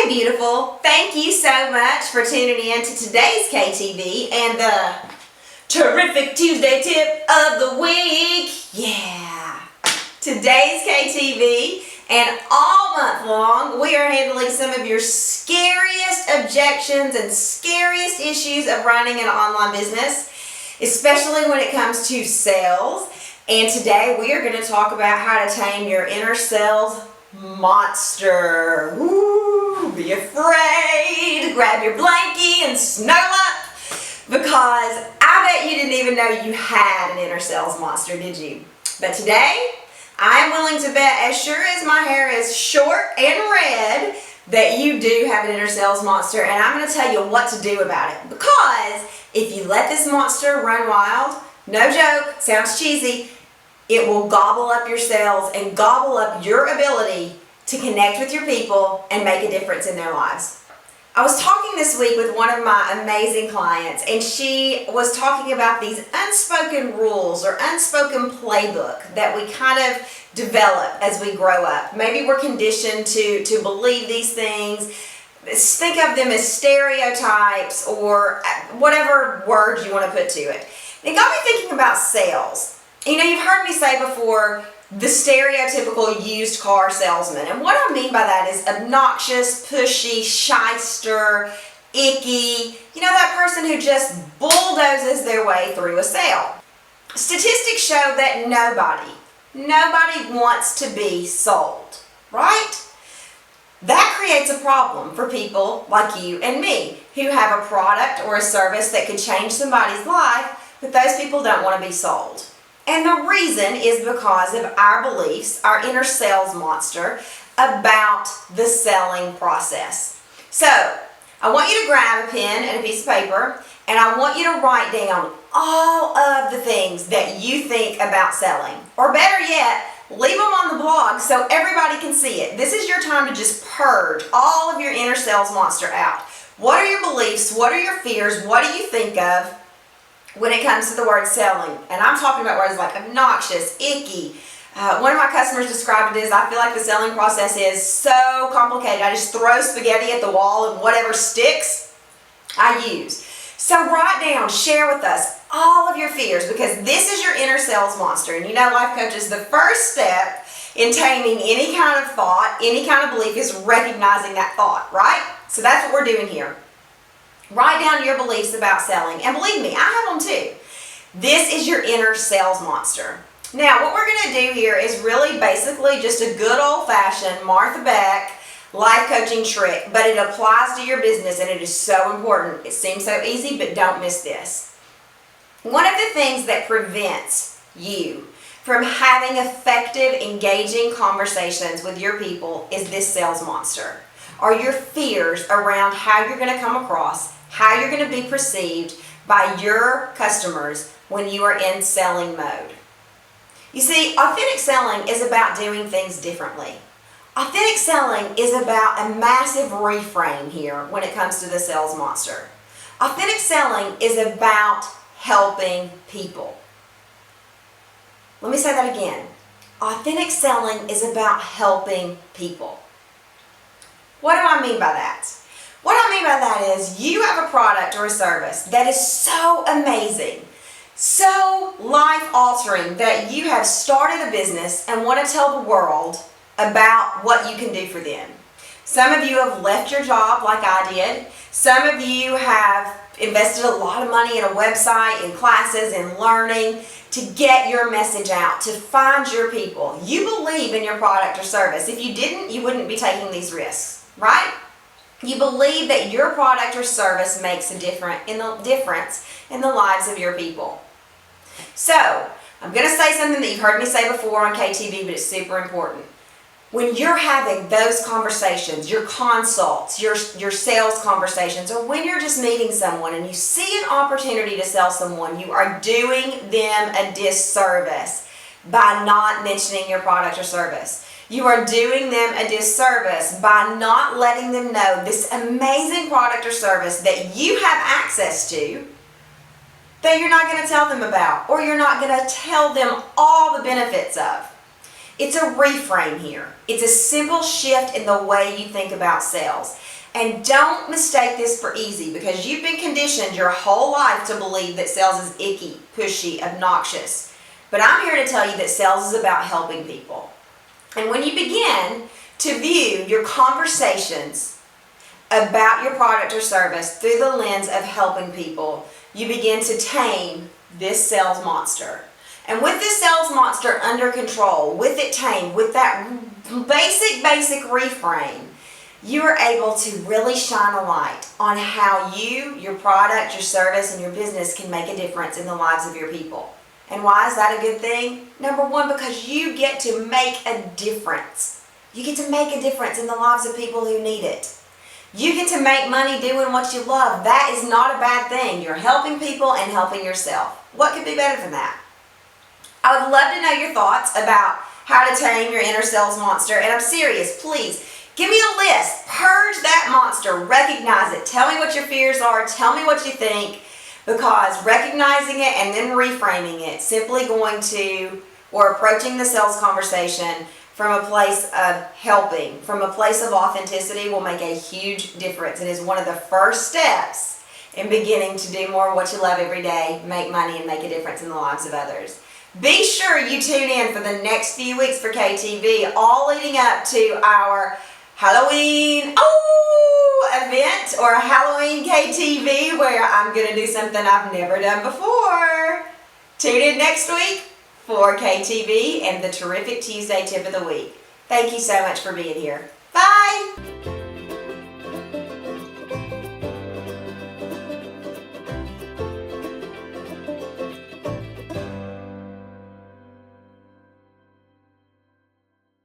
Hey beautiful, thank you so much for tuning in to today's KTV and the terrific Tuesday tip of the week. Yeah, today's KTV and all month long we are handling some of your scariest objections and scariest issues of running an online business, especially when it comes to sales. And today we are going to talk about how to tame your inner sales monster. Ooh, be afraid. Grab your blankie and snuggle up, because I bet you didn't even know you had an inner sales monster, did you? But today, I'm willing to bet, as sure as my hair is short and red, that you do have an inner sales monster, and I'm going to tell you what to do about it. Because if you let this monster run wild, no joke, sounds cheesy, it will gobble up your sales and gobble up your ability to connect with your people and make a difference in their lives. I was talking this week with one of my amazing clients, and she was talking about these unspoken rules or unspoken playbook that we kind of develop as we grow up. Maybe we're conditioned to believe these things. Think of them as stereotypes or whatever word you want to put to it. It got me thinking about sales. You know, you've heard me say before, the stereotypical used car salesman. And what I mean by that is obnoxious, pushy, shyster, icky. You know, that person who just bulldozes their way through a sale. Statistics show that nobody wants to be sold, right? That creates a problem for people like you and me who have a product or a service that could change somebody's life, but those people don't want to be sold. And the reason is because of our beliefs, our inner sales monster, about the selling process. So, I want you to grab a pen and a piece of paper, and I want you to write down all of the things that you think about selling. Or better yet, leave them on the blog so everybody can see it. This is your time to just purge all of your inner sales monster out. What are your beliefs? What are your fears? What do you think of when it comes to the word selling? And I'm talking about words like obnoxious, icky. One of my customers described it as, I feel like the selling process is so complicated. I just throw spaghetti at the wall and whatever sticks, I use. So write down, share with us all of your fears, because this is your inner sales monster. And you know, life coaches, the first step in taming any kind of thought, any kind of belief, is recognizing that thought, right? So that's what we're doing here. Write down your beliefs about selling. And believe me, I have them too. This is your inner sales monster. Now, what we're going to do here is really basically just a good old-fashioned Martha Beck life coaching trick, but it applies to your business, and it is so important. It seems so easy, but don't miss this. One of the things that prevents you from having effective, engaging conversations with your people is this sales monster, or your fears around how you're going to come across, how you're going to be perceived by your customers when you are in selling mode. You see, authentic selling is about doing things differently. Authentic selling is about a massive reframe here when it comes to the sales monster. Authentic selling is about helping people. Let me say that again. Authentic selling is about helping people. What do I mean by that? What I mean by that is you have a product or a service that is so amazing, so life-altering, that you have started a business and want to tell the world about what you can do for them. Some of you have left your job like I did. Some of you have invested a lot of money in a website, in classes, in learning to get your message out, to find your people. You believe in your product or service. If you didn't, you wouldn't be taking these risks, right? You believe that your product or service makes a difference in the lives of your people. So, I'm going to say something that you've heard me say before on KTV, but it's super important. When you're having those conversations, your consults, your sales conversations, or when you're just meeting someone and you see an opportunity to sell someone, you are doing them a disservice by not mentioning your product or service. You are doing them a disservice by not letting them know this amazing product or service that you have access to, that you're not going to tell them about, or you're not going to tell them all the benefits of. It's a reframe here. It's a simple shift in the way you think about sales. And don't mistake this for easy, because you've been conditioned your whole life to believe that sales is icky, pushy, obnoxious. But I'm here to tell you that sales is about helping people. And when you begin to view your conversations about your product or service through the lens of helping people, you begin to tame this sales monster. And with this sales monster under control, with it tamed, with that basic reframe, you are able to really shine a light on how you, your product, your service, and your business can make a difference in the lives of your people. And why is that a good thing? Number one, because you get to make a difference. You get to make a difference in the lives of people who need it. You get to make money doing what you love. That is not a bad thing. You're helping people and helping yourself. What could be better than that? I would love to know your thoughts about how to tame your inner sales monster. And I'm serious, please. Give me a list. Purge that monster. Recognize it. Tell me what your fears are. Tell me what you think. Because recognizing it and then reframing it, simply going to or approaching the sales conversation from a place of helping, from a place of authenticity, will make a huge difference and is one of the first steps in beginning to do more of what you love every day, make money, and make a difference in the lives of others. Be sure you tune in for the next few weeks for KTV, all leading up to our Halloween event, or Halloween KTV, where I'm going to do something I've never done before. Tune in next week for KTV and the terrific Tuesday tip of the week. Thank you so much for being here. Bye!